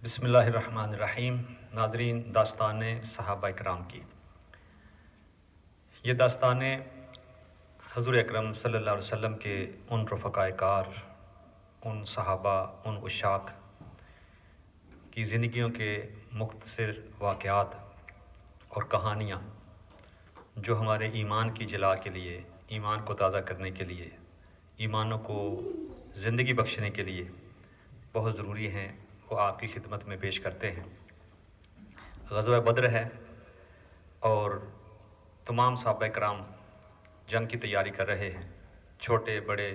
بسم اللہ الرحمن الرحیم۔ ناظرین، داستان صحابہ اکرام کی یہ داستان حضور اکرم صلی اللہ علیہ وسلم کے ان رفقائے کار، ان صحابہ، ان عشاق کی زندگیوں کے مختصر واقعات اور کہانیاں جو ہمارے ایمان کی جلا کے لیے، ایمان کو تازہ کرنے کے لیے، ایمانوں کو زندگی بخشنے کے لیے بہت ضروری ہیں، وہ آپ کی خدمت میں پیش کرتے ہیں۔ غزوہ بدر ہے اور تمام صحابہ کرام جنگ کی تیاری کر رہے ہیں۔ چھوٹے بڑے،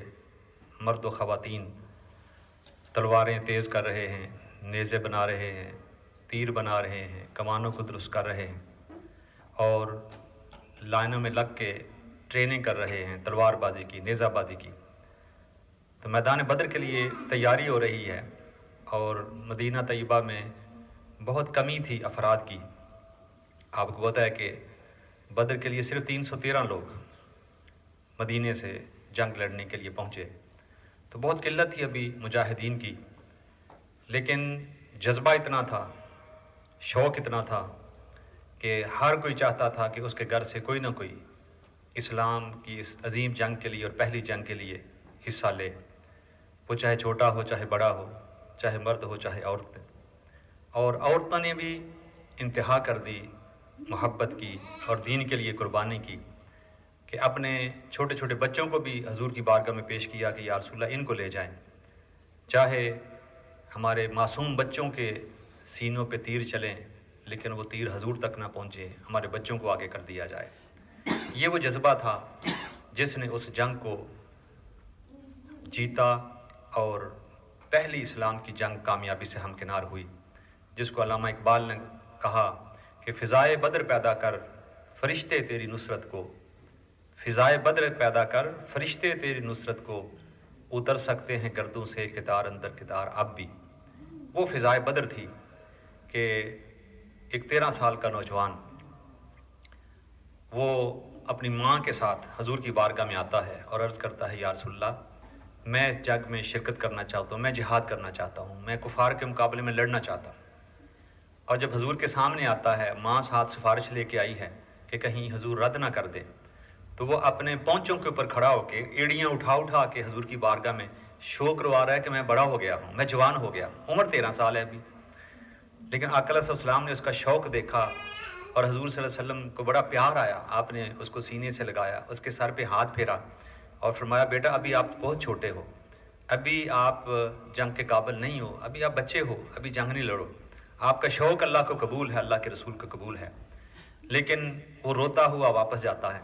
مرد و خواتین تلواریں تیز کر رہے ہیں، نیزے بنا رہے ہیں، تیر بنا رہے ہیں، کمانوں کو درست کر رہے ہیں اور لائنوں میں لگ کے ٹریننگ کر رہے ہیں تلوار بازی کی، نیزہ بازی کی۔ تو میدان بدر کے لیے تیاری ہو رہی ہے اور مدینہ طیبہ میں بہت کمی تھی افراد کی۔ آپ کو پتہ ہے کہ بدر کے لیے صرف 313 لوگ مدینے سے جنگ لڑنے کے لیے پہنچے، تو بہت قلت تھی ابھی مجاہدین کی، لیکن جذبہ اتنا تھا، شوق اتنا تھا کہ ہر کوئی چاہتا تھا کہ اس کے گھر سے کوئی نہ کوئی اسلام کی اس عظیم جنگ کے لیے اور پہلی جنگ کے لیے حصہ لے، وہ چاہے چھوٹا ہو چاہے بڑا ہو، چاہے مرد ہو چاہے عورتیں۔ اور عورتوں نے بھی انتہا کر دی محبت کی اور دین کے لیے قربانی کی کہ اپنے چھوٹے چھوٹے بچوں کو بھی حضور کی بارگاہ میں پیش کیا کہ یا رسول اللہ ان کو لے جائیں، چاہے ہمارے معصوم بچوں کے سینوں پہ تیر چلیں لیکن وہ تیر حضور تک نہ پہنچے، ہمارے بچوں کو آگے کر دیا جائے۔ یہ وہ جذبہ تھا جس نے اس جنگ کو جیتا اور پہلی اسلام کی جنگ کامیابی سے ہمکنار ہوئی، جس کو علامہ اقبال نے کہا کہ فضائے بدر پیدا کر فرشتے تیری نصرت کو، فضائے بدر پیدا کر فرشتے تیری نصرت کو، اتر سکتے ہیں گردوں سے کتار اندر کتار اب بھی۔ وہ فضائے بدر تھی کہ ایک 13 سال کا نوجوان وہ اپنی ماں کے ساتھ حضور کی بارگاہ میں آتا ہے اور عرض کرتا ہے یا رسول اللہ میں اس جنگ میں شرکت کرنا چاہتا ہوں، میں جہاد کرنا چاہتا ہوں، میں کفار کے مقابلے میں لڑنا چاہتا ہوں۔ اور جب حضور کے سامنے آتا ہے، ماں ساتھ سفارش لے کے آئی ہے کہ کہیں حضور رد نہ کر دے، تو وہ اپنے پونچوں کے اوپر کھڑا ہو کے ایڑیاں اٹھا کے حضور کی بارگاہ میں شوق کروا رہا ہے کہ میں بڑا ہو گیا ہوں، میں جوان ہو گیا ہوں، عمر 13 سال ہے ابھی۔ لیکن آقا علیہ السلام نے اس کا شوق دیکھا اور حضور صلی اللہ علیہ وسلم کو بڑا پیار آیا، آپ نے اس کو سینے سے لگایا، اس کے سر پہ ہاتھ پھیرا اور فرمایا بیٹا ابھی آپ بہت چھوٹے ہو، ابھی آپ جنگ کے قابل نہیں ہو، ابھی آپ بچے ہو، ابھی جنگ نہیں لڑو، آپ کا شوق اللہ کو قبول ہے، اللہ کے رسول کو قبول ہے۔ لیکن وہ روتا ہوا واپس جاتا ہے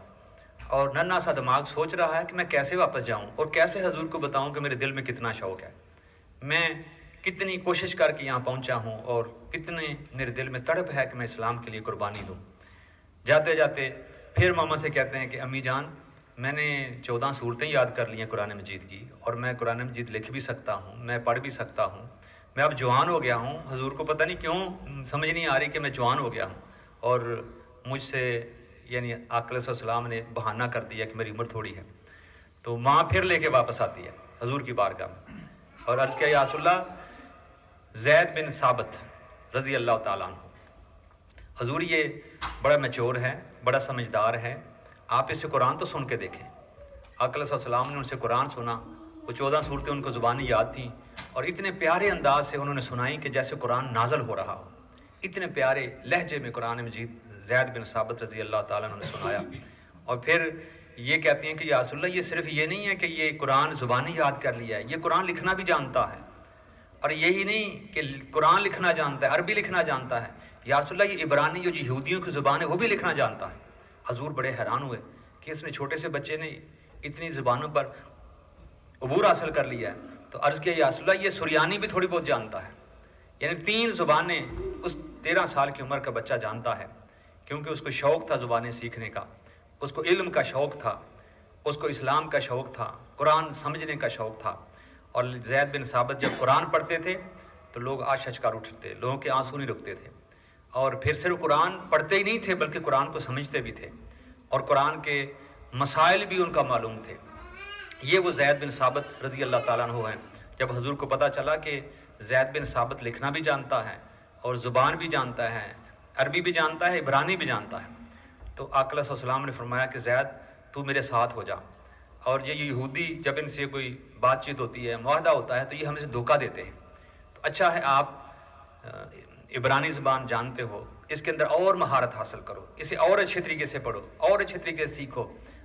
اور ننھا سا دماغ سوچ رہا ہے کہ میں کیسے واپس جاؤں اور کیسے حضور کو بتاؤں کہ میرے دل میں کتنا شوق ہے، میں کتنی کوشش کر کے یہاں پہنچا ہوں اور کتنے میرے دل میں تڑپ ہے کہ میں اسلام کے لیے قربانی دوں۔ جاتے جاتے پھر ماما سے کہتے ہیں کہ امی جان میں نے 14 صورتیں یاد کر لی ہیں قرآن مجید کی اور میں قرآن مجید لکھ بھی سکتا ہوں، میں پڑھ بھی سکتا ہوں، میں اب جوان ہو گیا ہوں، حضور کو پتہ نہیں کیوں سمجھ نہیں آ رہی کہ میں جوان ہو گیا ہوں اور مجھ سے یعنی آقا علیہ السلام نے بہانہ کر دیا کہ میری عمر تھوڑی ہے۔ تو ماں پھر لے کے واپس آتی ہے حضور کی بارگاہ میں اور عرض کیا یا رسول اللہ زید بن ثابت رضی اللہ تعالیٰ عنہ، حضور یہ بڑا میچور ہے، بڑا سمجھدار ہے، آپ اس سے قرآن تو سن کے دیکھیں۔ آقا علیہ السلام نے ان سے قرآن سنا، وہ 14 صورتیں ان کو زبانی یاد تھیں اور اتنے پیارے انداز سے انہوں نے سنائی کہ جیسے قرآن نازل ہو رہا ہو، اتنے پیارے لہجے میں قرآن مجید زید بن ثابت رضی اللہ تعالیٰ عنہ نے سنایا۔ اور پھر یہ کہتے ہیں کہ یا رسول اللہ یہ صرف یہ نہیں ہے کہ یہ قرآن زبانی یاد کر لیا ہے، یہ قرآن لکھنا بھی جانتا ہے، اور یہی نہیں کہ قرآن لکھنا جانتا ہے، عربی لکھنا جانتا ہے، یا رسول اللہ یہ عبرانی جو یہودیوں کی زبان ہے وہ بھی لکھنا جانتا ہے۔ حضور بڑے حیران ہوئے کہ اس نے چھوٹے سے بچے نے اتنی زبانوں پر عبور حاصل کر لیا ہے، تو عرض کیا یا رسول اللہ یہ سریانی بھی تھوڑی بہت جانتا ہے، یعنی 3 زبانیں اس 13 سال کی عمر کا بچہ جانتا ہے، کیونکہ اس کو شوق تھا زبانیں سیکھنے کا، اس کو علم کا شوق تھا، اس کو اسلام کا شوق تھا، قرآن سمجھنے کا شوق تھا۔ اور زید بن ثابت جب قرآن پڑھتے تھے تو لوگ آشچ کر اٹھتے، لوگوں کے آنسو نہیں رکتے تھے، اور پھر صرف قرآن پڑھتے ہی نہیں تھے بلکہ قرآن کو سمجھتے بھی تھے اور قرآن کے مسائل بھی ان کا معلوم تھے۔ یہ وہ زید بن ثابت رضی اللہ تعالیٰ عنہ ہیں جب حضور کو پتہ چلا کہ زید بن ثابت لکھنا بھی جانتا ہے اور زبان بھی جانتا ہے، عربی بھی جانتا ہے، عبرانی بھی جانتا ہے، تو آقا علیہ السلام نے فرمایا کہ زید تو میرے ساتھ ہو جا. اور یہ یہودی جب ان سے کوئی بات چیت ہوتی ہے، معاہدہ ہوتا ہے، تو یہ ہمیں سے دھوکہ دیتے ہیں. تو اچھا ہے آپ عبرانی زبان جانتے ہو، اس کے اندر اور مہارت حاصل کرو، اسے اور اچھے طریقے سے پڑھو، اور اچھے طریقے سے سیکھو،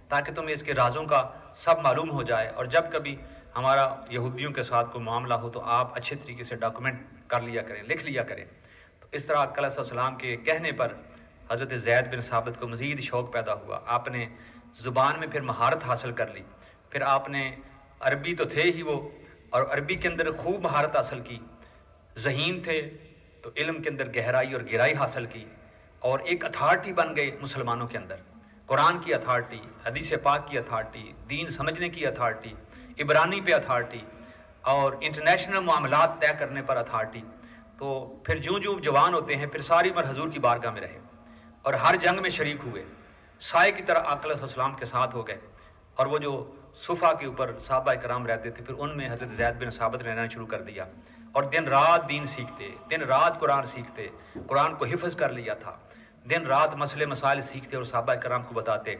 تاکہ تمہیں اس کے رازوں کا سب معلوم ہو جائے، اور جب کبھی ہمارا یہودیوں کے ساتھ کوئی معاملہ ہو تو آپ اچھے طریقے سے ڈاکومنٹ کر لیا کریں، لکھ لیا کریں. تو اس طرح آقا علیہ السلام کے کہنے پر حضرت زید بن ثابت کو مزید شوق پیدا ہوا. آپ نے زبان میں پھر مہارت حاصل کر لی، پھر آپ نے عربی تو تھے ہی وہ، اور عربی کے اندر خوب مہارت حاصل کی، ذہین تھے تو علم کے اندر گہرائی اور گہرائی حاصل کی، اور ایک اتھارٹی بن گئے مسلمانوں کے اندر. قرآن کی اتھارٹی، حدیث پاک کی اتھارٹی، دین سمجھنے کی اتھارٹی، عبرانی پہ اتھارٹی، اور انٹرنیشنل معاملات طے کرنے پر اتھارٹی. تو پھر جوں جوں جوان ہوتے ہیں پھر ساری عمر حضور کی بارگاہ میں رہے، اور ہر جنگ میں شریک ہوئے، سائے کی طرح آقا علیہ السلام کے ساتھ ہو گئے. اور وہ جو صفا کے اوپر صحابہ کرام رہتے تھے، پھر ان میں حضرت زید بن ثابت نے رہنا شروع کر دیا، اور دن رات دین سیکھتے، دن رات قرآن سیکھتے، قرآن کو حفظ کر لیا تھا، دن رات مسئلے مسائل سیکھتے اور صحابہ کرام کو بتاتے.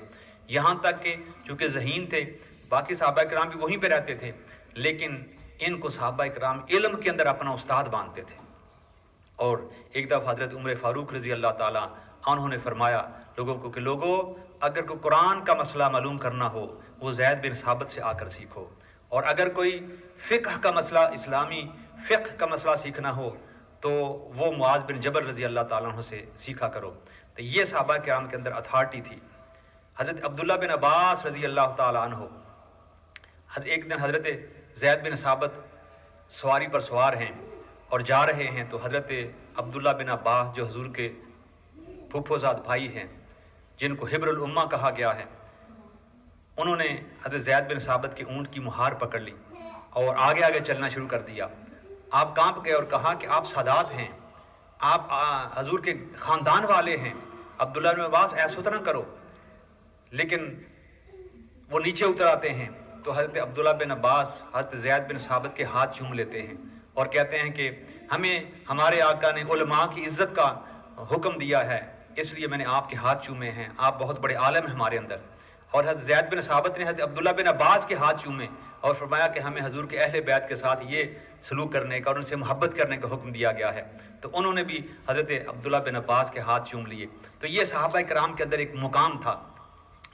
یہاں تک کہ چونکہ ذہین تھے، باقی صحابہ کرام بھی وہیں پہ رہتے تھے، لیکن ان کو صحابہ کرام علم کے اندر اپنا استاد مانتے تھے. اور ایک دفعہ حضرت عمر فاروق رضی اللہ تعالیٰ عنہ نے فرمایا لوگوں کو کہ لوگوں، اگر کوئی قرآن کا مسئلہ معلوم کرنا ہو وہ زید بن ثابت سے آ کر سیکھو، اور اگر کوئی فقہ کا مسئلہ، اسلامی فقہ کا مسئلہ سیکھنا ہو تو وہ معاذ بن جبل رضی اللہ تعالیٰ عنہ سے سیکھا کرو. تو یہ صحابہ کرام کے اندر اتھارٹی تھی. حضرت عبداللہ بن عباس رضی اللہ تعالیٰ عنہ، ایک دن حضرت زید بن ثابت سواری پر سوار ہیں اور جا رہے ہیں، تو حضرت عبداللہ بن عباس جو حضور کے پھپھو زاد بھائی ہیں، جن کو حبر الامہ کہا گیا ہے، انہوں نے حضرت زید بن ثابت کے اونٹ کی مہار پکڑ لی اور آگے آگے چلنا شروع کر دیا. آپ کانپ گئے اور کہا کہ آپ سادات ہیں، آپ حضور کے خاندان والے ہیں، عبداللہ بن عباس ایسا تو نہ کرو. لیکن وہ نیچے اتر آتے ہیں تو حضرت عبداللہ بن عباس حضرت زید بن ثابت کے ہاتھ چوم لیتے ہیں اور کہتے ہیں کہ ہمیں ہمارے آقا نے علماء کی عزت کا حکم دیا ہے، اس لیے میں نے آپ کے ہاتھ چومے ہیں، آپ بہت بڑے عالم ہیں ہمارے اندر. اور حضرت زید بن ثابت نے حضرت عبداللہ بن عباس کے ہاتھ چومے اور فرمایا کہ ہمیں حضور کے اہل بیت کے ساتھ یہ سلوک کرنے کا اور ان سے محبت کرنے کا حکم دیا گیا ہے. تو انہوں نے بھی حضرت عبداللہ بن عباس کے ہاتھ چوم لیے. تو یہ صحابہ کرام کے اندر ایک مقام تھا،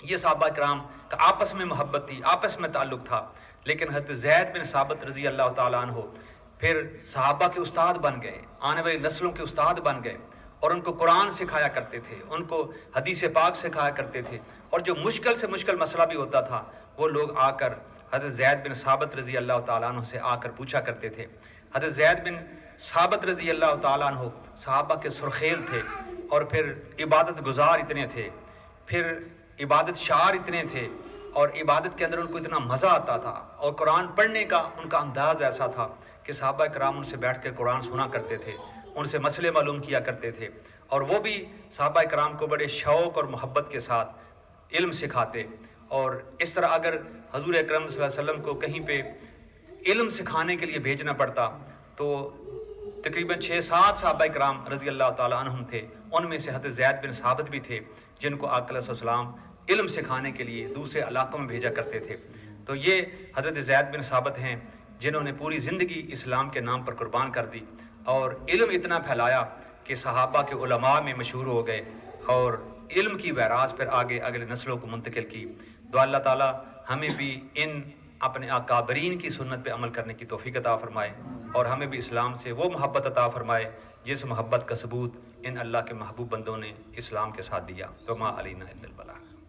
یہ صحابہ کرام کا آپس میں محبت تھی، آپس میں تعلق تھا. لیکن حضرت زید بن ثابت رضی اللہ تعالیٰ عنہ پھر صحابہ کے استاد بن گئے، آنے والی نسلوں کے استاد بن گئے، اور ان کو قرآن سکھایا کرتے تھے، ان کو حدیث پاک سکھایا کرتے تھے. اور جو مشکل سے مشکل مسئلہ بھی ہوتا تھا وہ لوگ آ کر حضرت زید بن ثابت رضی اللہ تعالیٰ عنہ سے آ کر پوچھا کرتے تھے. حضرت زید بن ثابت رضی اللہ تعالیٰ عنہ صحابہ کے سرخیل تھے، اور پھر عبادت گزار اتنے تھے، پھر عبادت شعار اتنے تھے، اور عبادت کے اندر ان کو اتنا مزہ آتا تھا، اور قرآن پڑھنے کا ان کا انداز ایسا تھا کہ صحابہ کرام ان سے بیٹھ کر قرآن سنا کرتے تھے، ان سے مسئلے معلوم کیا کرتے تھے، اور وہ بھی صحابہ کرام کو بڑے شوق اور محبت کے ساتھ علم سکھاتے. اور اس طرح اگر حضور اکرم صلی اللہ علیہ وسلم کو کہیں پہ علم سکھانے کے لیے بھیجنا پڑتا تو تقریباً 6-7 صحابہ کرام رضی اللہ تعالیٰ عنہم تھے، ان میں سے حضرت زید بن ثابت بھی تھے جن کو آقا علیہ السلام علم سکھانے کے لیے دوسرے علاقوں میں بھیجا کرتے تھے. تو یہ حضرت زید بن ثابت ہیں جنہوں نے پوری زندگی اسلام کے نام پر قربان کر دی، اور علم اتنا پھیلایا کہ صحابہ کے علماء میں مشہور ہو گئے، اور علم کی ویراث پھر آگے اگلے نسلوں کو منتقل کی. دعا اللہ تعالیٰ ہمیں بھی ان اپنے اکابرین کی سنت پہ عمل کرنے کی توفیق عطا فرمائے، اور ہمیں بھی اسلام سے وہ محبت عطا فرمائے جس محبت کا ثبوت ان اللہ کے محبوب بندوں نے اسلام کے ساتھ دیا. وما علینا الا البلاغ.